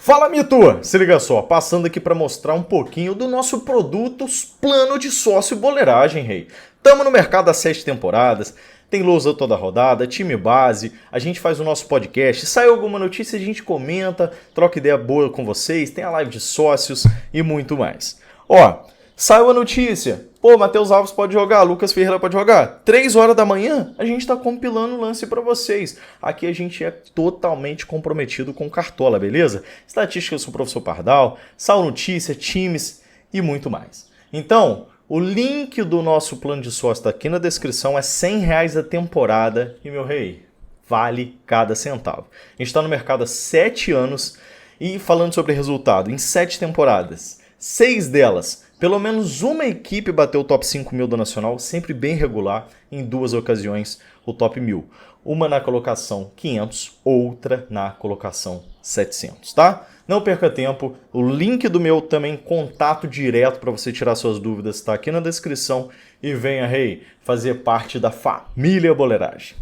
Fala, Mito! Se liga só, passando aqui para mostrar um pouquinho do nosso produto plano de sócio boleiragem, rei. Tamo no mercado há 7 temporadas, tem lousa toda rodada, time base, a gente faz o nosso podcast, sai alguma notícia, a gente comenta, troca ideia boa com vocês, tem a live de sócios e muito mais. Ó, saiu a notícia, pô, Matheus Alves pode jogar, Lucas Ferreira pode jogar. 3 horas da manhã, a gente tá compilando o lance para vocês. Aqui a gente é totalmente comprometido com Cartola, beleza? Estatísticas com o professor Pardal, saiu notícia, times e muito mais. Então, o link do nosso plano de sócio tá aqui na descrição, é R$100 a temporada e, meu rei, vale cada centavo. A gente tá no mercado há 7 anos e falando sobre resultado, em 7 temporadas, 6 delas, pelo menos uma equipe bateu o top 5.000 do Nacional, sempre bem regular, em 2 ocasiões o top 1.000. Uma na colocação 500, outra na colocação 700, tá? Não perca tempo, o link do meu também, contato direto para você tirar suas dúvidas, está aqui na descrição. E venha, rei, fazer parte da família Boleiragem.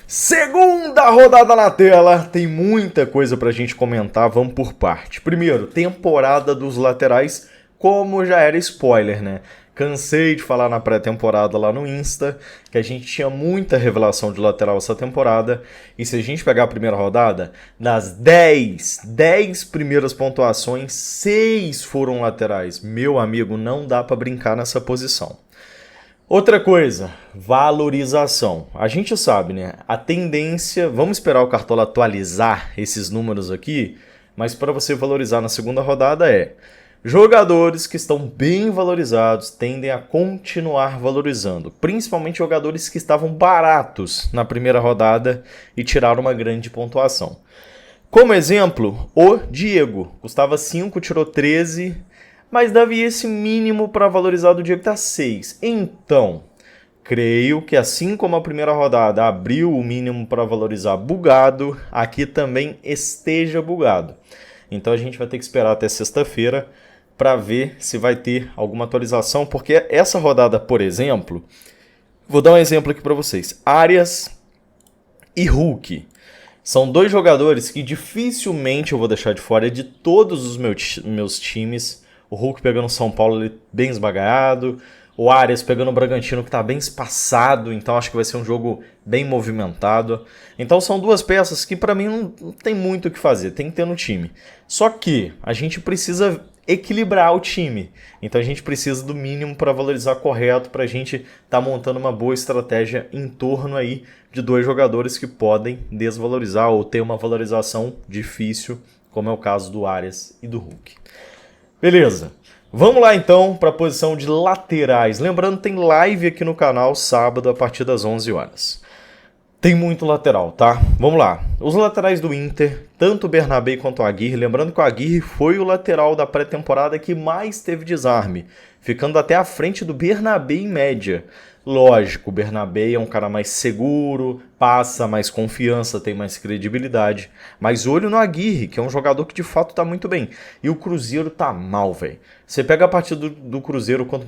Segunda rodada na tela, tem muita coisa pra gente comentar, vamos por parte. Primeiro, temporada dos laterais, como já era spoiler, né? Cansei de falar na pré-temporada lá no Insta que a gente tinha muita revelação de lateral essa temporada. E se a gente pegar a primeira rodada, das 10 primeiras pontuações, 6 foram laterais. Meu amigo, não dá pra brincar nessa posição. Outra coisa, valorização. A gente sabe, né? A tendência, vamos esperar o Cartola atualizar esses números aqui, mas para você valorizar na segunda rodada jogadores que estão bem valorizados tendem a continuar valorizando, principalmente jogadores que estavam baratos na primeira rodada e tiraram uma grande pontuação. Como exemplo, o Diego, custava 5, tirou 13, mas havia esse mínimo para valorizar do Diego, tá 6. Então, creio que assim como a primeira rodada abriu o mínimo para valorizar bugado, aqui também esteja bugado. Então a gente vai ter que esperar até sexta-feira para ver se vai ter alguma atualização, porque essa rodada, por exemplo, vou dar um exemplo aqui para vocês. Arias e Hulk são 2 jogadores que dificilmente eu vou deixar de fora de todos os meus times. O Hulk pegando o São Paulo ele bem esbagaiado, o Arias pegando o Bragantino que está bem espaçado, então acho que vai ser um jogo bem movimentado. Então são 2 peças que para mim não tem muito o que fazer, tem que ter no time. Só que a gente precisa equilibrar o time, então a gente precisa do mínimo para valorizar correto, para a gente estar montando uma boa estratégia em torno aí de 2 jogadores que podem desvalorizar ou ter uma valorização difícil, como é o caso do Arias e do Hulk. Beleza, vamos lá então para a posição de laterais. Lembrando, tem live aqui no canal sábado a partir das 11 horas. Tem muito lateral, tá? Vamos lá. Os laterais do Inter, tanto o Bernabé quanto o Aguirre. Lembrando que o Aguirre foi o lateral da pré-temporada que mais teve desarme, ficando até à frente do Bernabé em média. Lógico, o Bernabé é um cara mais seguro, passa mais confiança, tem mais credibilidade. Mas olho no Aguirre, que é um jogador que de fato tá muito bem. E o Cruzeiro tá mal, velho. Você pega a partida do Cruzeiro contra o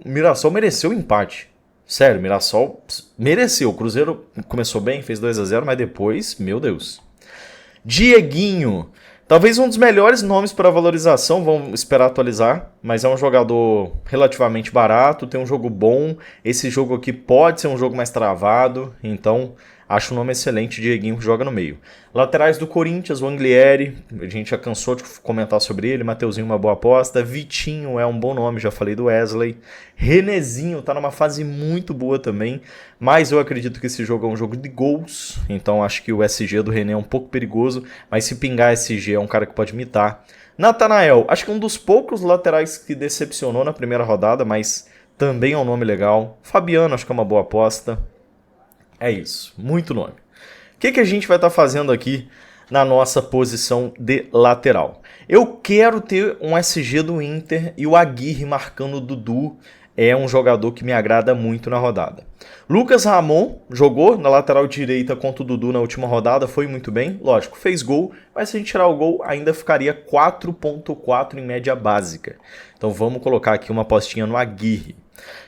Mirassol mereceu o empate. Sério, Mirassol mereceu. O Cruzeiro começou bem, fez 2-0, mas depois, meu Deus. Dieguinho, talvez um dos melhores nomes para valorização, vamos esperar atualizar, mas é um jogador relativamente barato, tem um jogo bom. Esse jogo aqui pode ser um jogo mais travado, então acho um nome excelente, Dieguinho que joga no meio. Laterais do Corinthians, o Anglieri, a gente já cansou de comentar sobre ele, Mateuzinho uma boa aposta, Vitinho é um bom nome, já falei do Wesley, Renezinho tá numa fase muito boa também, mas eu acredito que esse jogo é um jogo de gols, então acho que o SG do René é um pouco perigoso, mas se pingar SG é um cara que pode imitar. Natanael, acho que é um dos poucos laterais que decepcionou na primeira rodada, mas também é um nome legal. Fabiano, acho que é uma boa aposta. É isso, muito nome. O que a gente vai estar fazendo aqui na nossa posição de lateral? Eu quero ter um SG do Inter e o Aguirre marcando o Dudu é um jogador que me agrada muito na rodada. Lucas Ramon jogou na lateral direita contra o Dudu na última rodada, foi muito bem, lógico, fez gol, mas se a gente tirar o gol ainda ficaria 4.4 em média básica. Então vamos colocar aqui uma apostinha no Aguirre.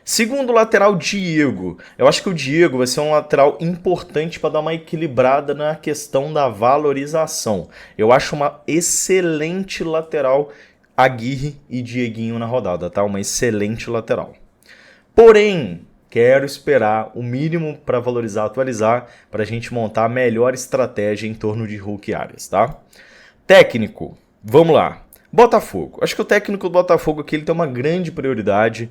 Segundo lateral, Diego. Eu acho que o Diego vai ser um lateral importante para dar uma equilibrada na questão da valorização. Eu acho uma excelente lateral Aguirre e Dieguinho na rodada, tá? Uma excelente lateral. Porém, quero esperar o mínimo para valorizar, atualizar, para a gente montar a melhor estratégia em torno de Hulk Arias, tá? Técnico, vamos lá. Botafogo. Acho que o técnico do Botafogo aqui ele tem uma grande prioridade,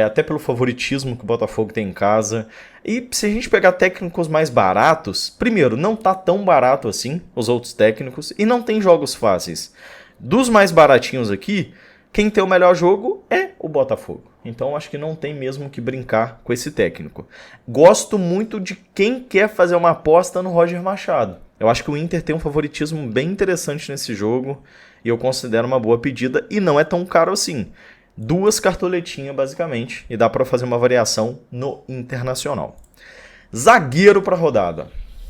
até pelo favoritismo que o Botafogo tem em casa. E se a gente pegar técnicos mais baratos, primeiro, não tá tão barato assim os outros técnicos e não tem jogos fáceis. Dos mais baratinhos aqui, quem tem o melhor jogo é o Botafogo. Então acho que não tem mesmo que brincar com esse técnico. Gosto muito de quem quer fazer uma aposta no Roger Machado. Eu acho que o Inter tem um favoritismo bem interessante nesse jogo e eu considero uma boa pedida e não é tão caro assim. 2 cartoletinhas basicamente e dá para fazer uma variação no Internacional. Zagueiro para rodada.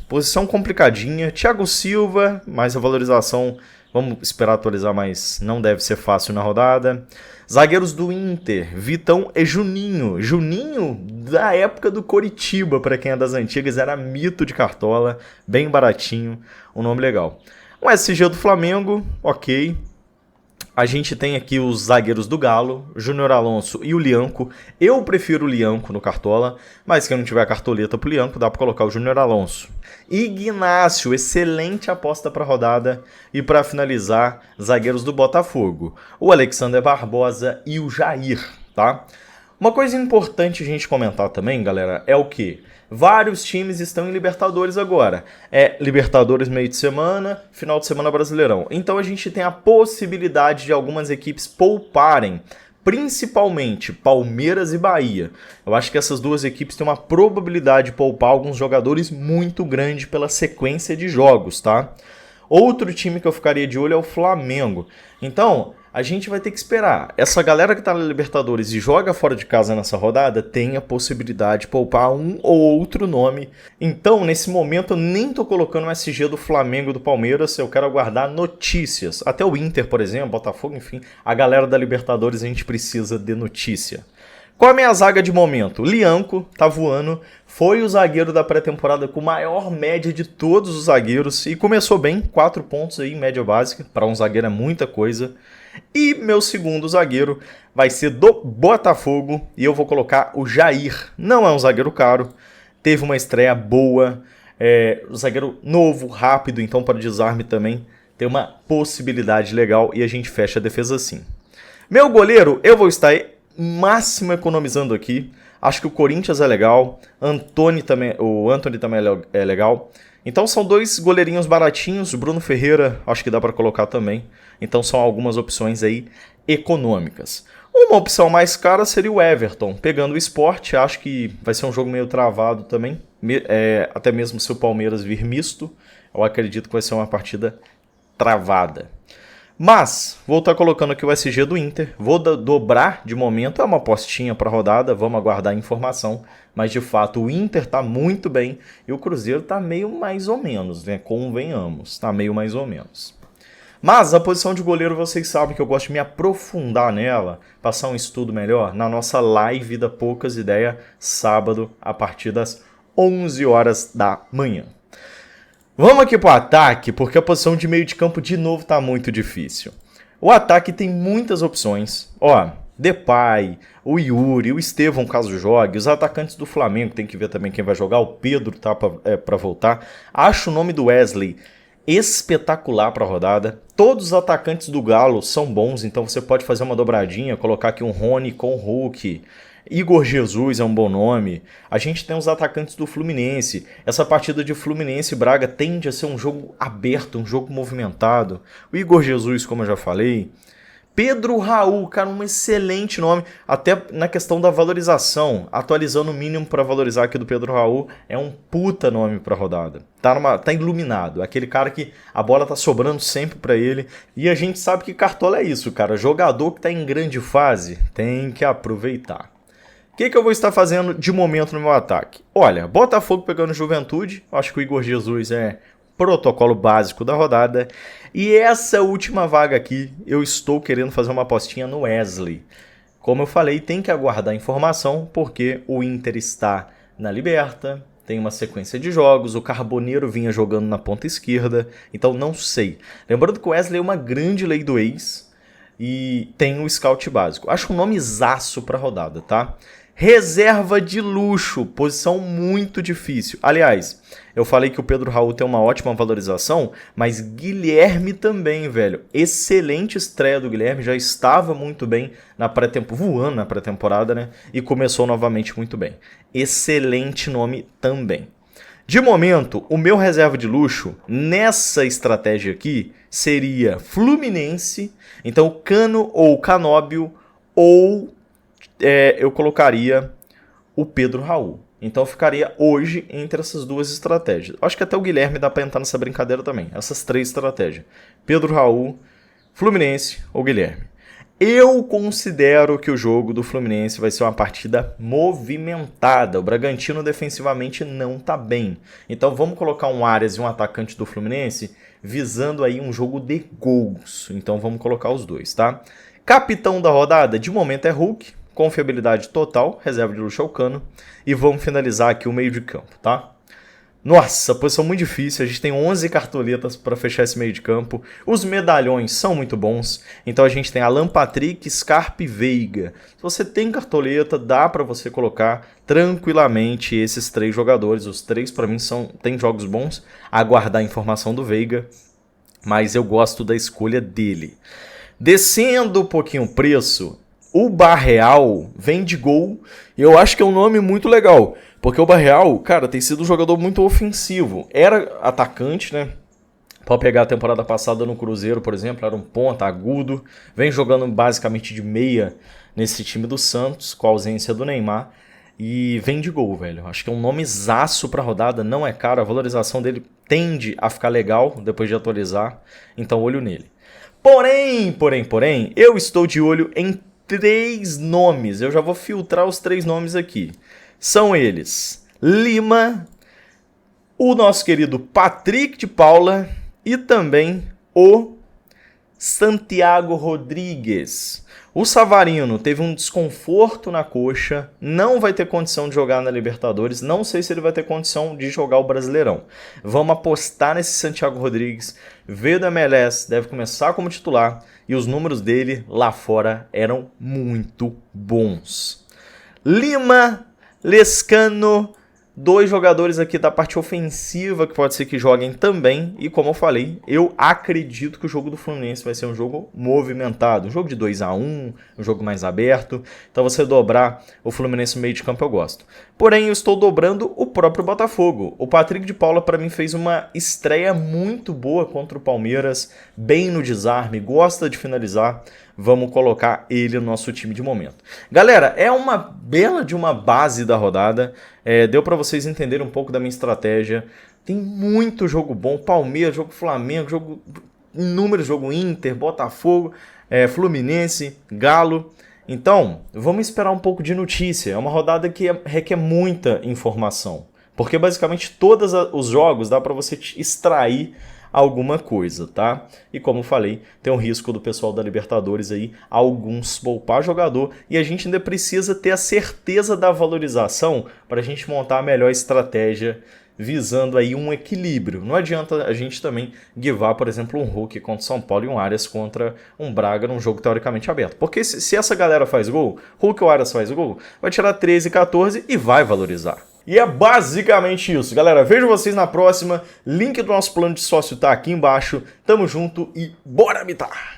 Posição complicadinha. Thiago Silva, mais a valorização. Vamos esperar atualizar, mas não deve ser fácil na rodada. Zagueiros do Inter, Vitão e Juninho. Juninho da época do Coritiba, para quem é das antigas, era mito de cartola, bem baratinho, um nome legal. Um SG do Flamengo, ok. A gente tem aqui os zagueiros do Galo, Júnior Alonso e o Lianco. Eu prefiro o Lianco no Cartola, mas quem não tiver a cartoleta pro Lianco, dá para colocar o Júnior Alonso. Ignácio, excelente aposta para rodada. E para finalizar, zagueiros do Botafogo, o Alexander Barbosa e o Jair, tá? Uma coisa importante a gente comentar também, galera, é o que? Vários times estão em Libertadores agora. É Libertadores meio de semana, final de semana Brasileirão. Então a gente tem a possibilidade de algumas equipes pouparem, principalmente Palmeiras e Bahia. Eu acho que essas duas equipes têm uma probabilidade de poupar alguns jogadores muito grande pela sequência de jogos, tá? Outro time que eu ficaria de olho é o Flamengo. Então, a gente vai ter que esperar. Essa galera que tá na Libertadores e joga fora de casa nessa rodada tem a possibilidade de poupar um ou outro nome. Então, nesse momento, eu nem tô colocando o SG do Flamengo e do Palmeiras. Eu quero aguardar notícias. Até o Inter, por exemplo, Botafogo, enfim. A galera da Libertadores a gente precisa de notícia. Qual é a minha zaga de momento? Lianco, tá voando, foi o zagueiro da pré-temporada com maior média de todos os zagueiros e começou bem, 4 pontos aí, média básica, para um zagueiro é muita coisa. E meu segundo zagueiro vai ser do Botafogo e eu vou colocar o Jair. Não é um zagueiro caro, teve uma estreia boa, um zagueiro novo, rápido, então para desarme também tem uma possibilidade legal e a gente fecha a defesa assim. Meu goleiro, eu vou estar máximo economizando aqui. Acho que o Corinthians é legal, o Antony também é legal. Então são 2 goleirinhos baratinhos, Bruno Ferreira acho que dá para colocar também. Então são algumas opções aí econômicas. Uma opção mais cara seria o Everton, pegando o Sport, acho que vai ser um jogo meio travado também, até mesmo se o Palmeiras vir misto, eu acredito que vai ser uma partida travada. Mas, vou estar colocando aqui o SG do Inter, vou dobrar de momento, é uma apostinha para rodada, vamos aguardar a informação, mas de fato o Inter está muito bem e o Cruzeiro está meio mais ou menos, né? Convenhamos, está meio mais ou menos. Mas a posição de goleiro vocês sabem que eu gosto de me aprofundar nela, passar um estudo melhor na nossa live da Poucas Ideias, sábado, a partir das 11 horas da manhã. Vamos aqui pro ataque, porque a posição de meio de campo de novo tá muito difícil. O ataque tem muitas opções. Ó, Depay, o Yuri, o Estevão caso jogue, os atacantes do Flamengo, tem que ver também quem vai jogar, o Pedro tá pra voltar. Acho o nome do Wesley espetacular pra rodada. Todos os atacantes do Galo são bons, então você pode fazer uma dobradinha, colocar aqui um Rony com o Hulk. Igor Jesus é um bom nome. A gente tem os atacantes do Fluminense. Essa partida de Fluminense e Braga tende a ser um jogo aberto, um jogo movimentado. O Igor Jesus, como eu já falei. Pedro Raul, cara, um excelente nome. Até na questão da valorização. Atualizando o mínimo para valorizar aqui do Pedro Raul. É um puta nome para rodada. Tá iluminado. Aquele cara que a bola tá sobrando sempre para ele. E a gente sabe que Cartola é isso, cara. Jogador que tá em grande fase tem que aproveitar. O que eu vou estar fazendo de momento no meu ataque? Olha, Botafogo pegando Juventude, acho que o Igor Jesus é protocolo básico da rodada. E essa última vaga aqui, eu estou querendo fazer uma apostinha no Wesley. Como eu falei, tem que aguardar informação, porque o Inter está na Liberta, tem uma sequência de jogos, o Carboneiro vinha jogando na ponta esquerda, então não sei. Lembrando que o Wesley é uma grande lei do ex e tem o scout básico. Acho um nome zaço para rodada, tá? Reserva de luxo, posição muito difícil. Aliás, eu falei que o Pedro Raul tem uma ótima valorização, mas Guilherme também, velho. Excelente estreia do Guilherme, já estava muito bem na pré-temporada, voando na pré-temporada, né? E começou novamente muito bem. Excelente nome também. De momento, o meu reserva de luxo nessa estratégia aqui seria Fluminense, então Cano ou Canóbio, ou eu colocaria o Pedro Raul. Então eu ficaria hoje entre essas duas estratégias. Acho que até o Guilherme dá para entrar nessa brincadeira também. Essas três estratégias. Pedro Raul, Fluminense ou Guilherme. Eu considero que o jogo do Fluminense vai ser uma partida movimentada. O Bragantino defensivamente não tá bem. Então vamos colocar um Arias e um atacante do Fluminense visando aí um jogo de gols. Então vamos colocar os dois, tá? Capitão da rodada, de momento é Hulk. Confiabilidade total, reserva de luxo ao Cano. E vamos finalizar aqui o meio de campo, tá? Nossa, posição muito difícil, a gente tem 11 cartoletas para fechar esse meio de campo. Os medalhões são muito bons, então a gente tem Alan Patrick, Scarpa e Veiga. Se você tem cartoleta, dá para você colocar tranquilamente esses três jogadores. Os três para mim tem jogos bons, aguardar a informação do Veiga, mas eu gosto da escolha dele. Descendo um pouquinho o preço, o Barreal vem de gol, e eu acho que é um nome muito legal, porque o Barreal, cara, tem sido um jogador muito ofensivo. Era atacante, né? Pode pegar a temporada passada no Cruzeiro, por exemplo, era um ponta agudo, vem jogando basicamente de meia nesse time do Santos, com a ausência do Neymar, e vem de gol, velho. Acho que é um nome zaço pra rodada, não é caro, a valorização dele tende a ficar legal depois de atualizar, então olho nele. Porém, eu estou de olho em 3 nomes. Eu já vou filtrar os 3 nomes aqui. São eles: Lima, o nosso querido Patrick de Paula e também o Santiago Rodrigues. O Savarino teve um desconforto na coxa, não vai ter condição de jogar na Libertadores, não sei se ele vai ter condição de jogar o Brasileirão. Vamos apostar nesse Santiago Rodrigues, veio da MLS, deve começar como titular, e os números dele lá fora eram muito bons. Lima, Lescano, 2 jogadores aqui da parte ofensiva que pode ser que joguem também. E como eu falei, eu acredito que o jogo do Fluminense vai ser um jogo movimentado. Um jogo de 2-1, um jogo mais aberto. Então você dobrar o Fluminense no meio de campo eu gosto. Porém, eu estou dobrando o próprio Botafogo. O Patrick de Paula para mim fez uma estreia muito boa contra o Palmeiras. Bem no desarme, gosta de finalizar. Vamos colocar ele no nosso time de momento. Galera, é uma bela de uma base da rodada. Deu para vocês entenderem um pouco da minha estratégia. Tem muito jogo bom. Palmeiras, jogo Flamengo, jogo inúmeros, jogo Inter, Botafogo, Fluminense, Galo. Então, vamos esperar um pouco de notícia. É uma rodada que requer muita informação. Porque basicamente todos os jogos dá para você extrair alguma coisa, tá? E como eu falei, tem um risco do pessoal da Libertadores aí, alguns poupar jogador, e a gente ainda precisa ter a certeza da valorização para a gente montar a melhor estratégia, visando aí um equilíbrio. Não adianta a gente também guivar, por exemplo, um Hulk contra São Paulo e um Arias contra um Braga num jogo teoricamente aberto. Porque se essa galera faz gol, Hulk ou Arias faz gol, vai tirar 13, 14 e vai valorizar. E é basicamente isso, galera. Vejo vocês na próxima. Link do nosso plano de sócio tá aqui embaixo. Tamo junto e bora mitar!